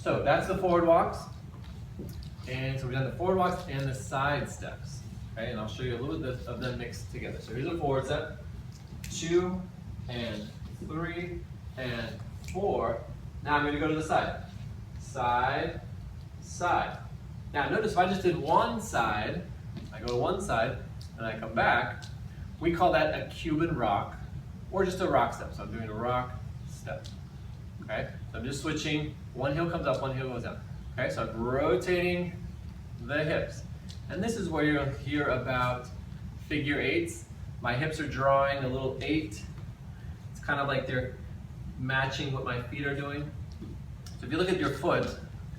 So that's the forward walks. And so we've done the forward walks and the side steps. Okay, and I'll show you a little bit of them mixed together. So here's a forward step, 2 and 3 and 4. Now I'm going to go to the side. Side, side. Now notice if I just did one side, I go to one side and I come back, we call that a Cuban rock or just a rock step. So I'm doing a rock step. Okay, so I'm just switching, one heel comes up, one heel goes down. Okay, so I'm rotating the hips. And this is where you'll hear about figure eights. My hips are drawing a little 8. It's kind of like they're matching what my feet are doing. So if you look at your foot,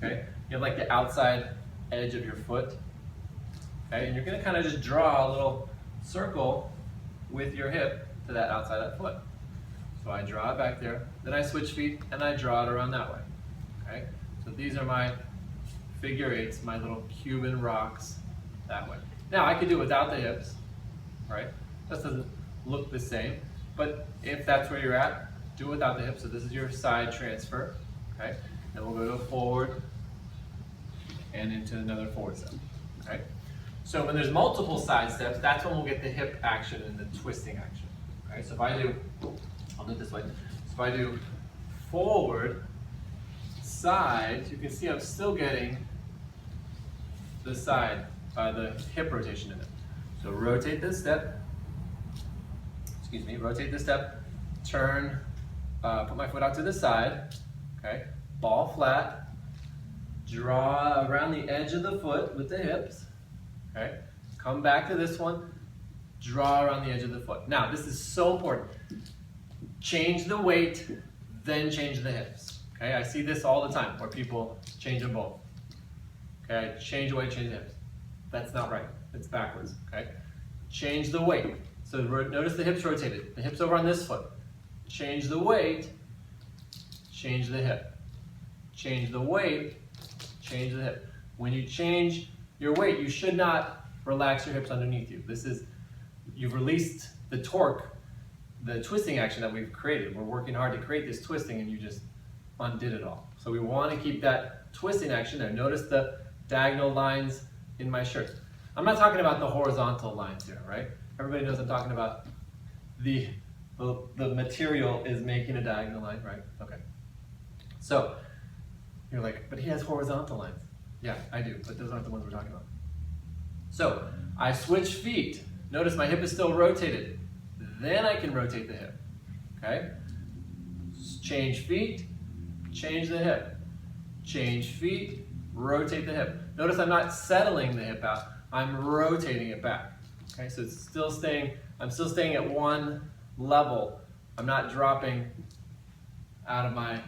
okay, you have like the outside edge of your foot. Okay, and you're gonna kind of just draw a little circle with your hip to that outside of that foot. So I draw it back there, then I switch feet and I draw it around that way. Okay, so these are my figure eights, my little Cuban rocks that way. Now I could do it without the hips, right? This doesn't look the same, but if that's where you're at, do it without the hips. So this is your side transfer, okay? Then we'll go to a forward and into another forward step, okay? So when there's multiple side steps, that's when we'll get the hip action and the twisting action, okay? So if I do, I'll do it this way. So if I do forward, side, you can see I'm still getting the side, the hip rotation in it. So rotate this step, rotate this step, turn, put my foot out to the side, okay, ball flat, draw around the edge of the foot with the hips, okay, come back to this one, draw around the edge of the foot. Now this is so important. Change the weight, then change the hips. Okay, I see this all the time where people change them both. Okay, change the weight, change the hips. That's not right. It's backwards. Okay, change the weight. So notice the hips rotated. The hips over on this foot. Change the weight, change the hip. Change the weight, change the hip. When you change your weight, you should not relax your hips underneath you. This is, you've released the torque, the twisting action that we've created. We're working hard to create this twisting and you just undid it all. So we want to keep that twisting action there. Notice the diagonal lines in my shirt. I'm not talking about the horizontal lines here, right? Everybody knows I'm talking about the material is making a diagonal line, right? Okay. So you're like, but he has horizontal lines. Yeah, I do, but those aren't the ones we're talking about. So I switch feet. Notice my hip is still rotated. Then I can rotate the hip, okay? Change feet, change the hip. Change feet, rotate the hip. Notice I'm not settling the hip out, I'm rotating it back. Okay, so it's still staying, I'm still staying at one level. I'm not dropping out of my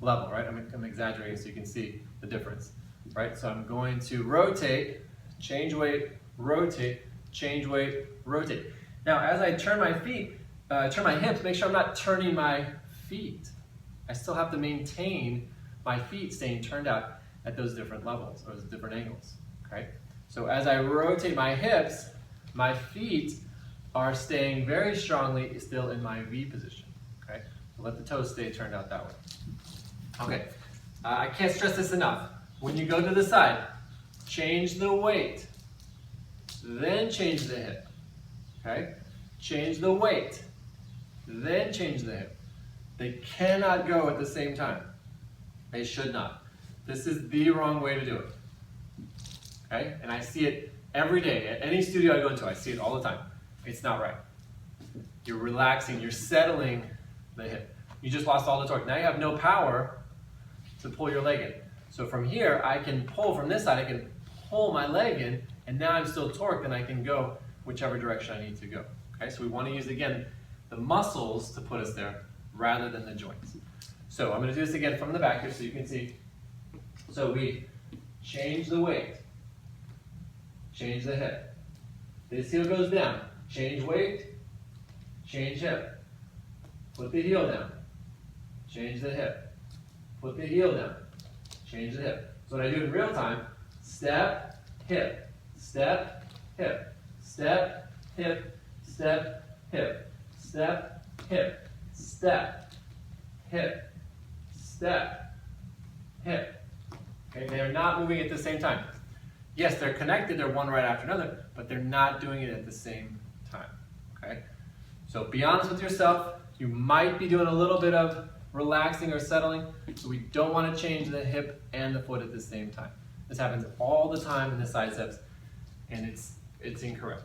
level, right? I'm exaggerating so you can see the difference, right? So I'm going to rotate, change weight, rotate, change weight, rotate. Now as I turn my feet, turn my hips, make sure I'm not turning my feet. I still have to maintain my feet staying turned out at those different levels or those different angles, okay? So as I rotate my hips, my feet are staying very strongly still in my V position, okay? So let the toes stay turned out that way. Okay, I can't stress this enough. When you go to the side, change the weight, then change the hip, okay? Change the weight, then change the hip. They cannot go at the same time. They should not. This is the wrong way to do it. Okay? And I see it every day. At any studio I go into, I see it all the time. It's not right. You're relaxing, you're settling the hip. You just lost all the torque. Now you have no power to pull your leg in. So from here, I can pull from this side, I can pull my leg in, and now I'm still torqued and I can go whichever direction I need to go. Okay? So we want to use, again, the muscles to put us there rather than the joints. So I'm going to do this again from the back here so you can see. So we change the weight, change the hip. This heel goes down, change weight, change hip. Put the heel down, change the hip. Put the heel down, change the hip. So what I do in real time, step, hip, step, hip, step, hip, step, hip, step, hip, step, hip, step, hip. Okay, they are not moving at the same time. Yes, they're connected, they're one right after another, but they're not doing it at the same time. Okay? So be honest with yourself. You might be doing a little bit of relaxing or settling, so we don't want to change the hip and the foot at the same time. This happens all the time in the side steps, and it's incorrect.